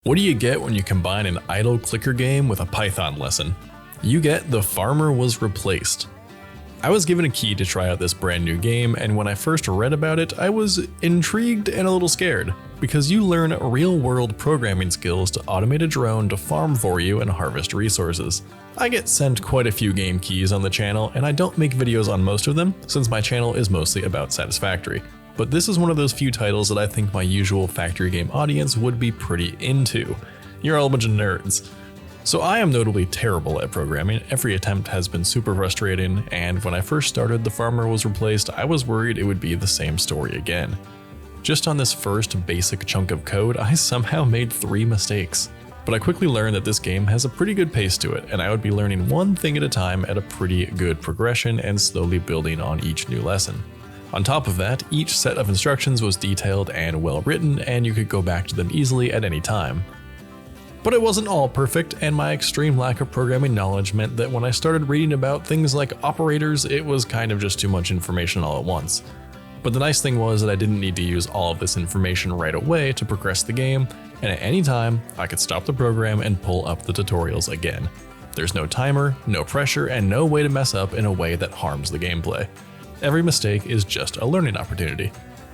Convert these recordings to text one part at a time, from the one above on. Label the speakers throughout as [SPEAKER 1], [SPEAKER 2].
[SPEAKER 1] What do you get when you combine an idle clicker game with a Python lesson? You get The Farmer Was Replaced. I was given a key to try out this brand new game, and when I first read about it, I was intrigued and a little scared, because you learn real-world programming skills to automate a drone to farm for you and harvest resources. I get sent quite a few game keys on the channel, and I don't make videos on most of them, since my channel is mostly about Satisfactory. But this is one of those few titles that I think my usual factory game audience would be pretty into. You're all a bunch of nerds. So I am notably terrible at programming. Every attempt has been super frustrating, and when I first started The Farmer Was Replaced, I was worried it would be the same story again. Just on this first basic chunk of code, I somehow made 3 mistakes. But I quickly learned that this game has a pretty good pace to it, and I would be learning one thing at a time at a pretty good progression and slowly building on each new lesson. On top of that, each set of instructions was detailed and well written, and you could go back to them easily at any time. But it wasn't all perfect, and my extreme lack of programming knowledge meant that when I started reading about things like operators, it was kind of just too much information all at once. But the nice thing was that I didn't need to use all of this information right away to progress the game, and at any time, I could stop the program and pull up the tutorials again. There's no timer, no pressure, and no way to mess up in a way that harms the gameplay. Every mistake is just a learning opportunity.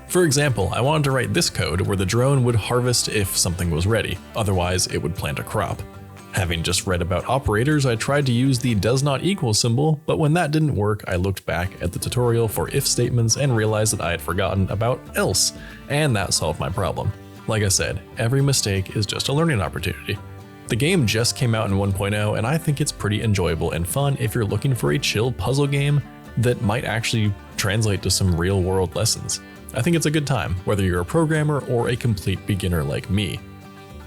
[SPEAKER 1] For example, I wanted to write this code where the drone would harvest if something was ready, otherwise it would plant a crop. Having just read about operators, I tried to use the does not equal symbol, but when that didn't work, I looked back at the tutorial for if statements and realized that I had forgotten about else, and that solved my problem. Like I said, every mistake is just a learning opportunity. The game just came out in 1.0, and I think it's pretty enjoyable and fun if you're looking for a chill puzzle game that might actually translate to some real-world lessons. I think it's a good time, whether you're a programmer or a complete beginner like me.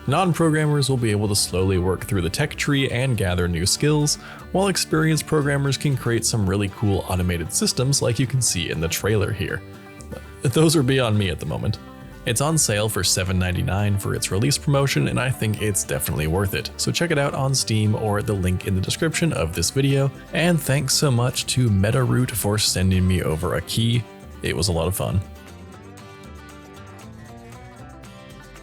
[SPEAKER 1] Non-programmers will be able to slowly work through the tech tree and gather new skills, while experienced programmers can create some really cool automated systems like you can see in the trailer here. Those are beyond me at the moment. It's on sale for $7.99 for its release promotion, and I think it's definitely worth it, so check it out on Steam or at the link in the description of this video, and thanks so much to MetaRoot for sending me over a key. It was a lot of fun.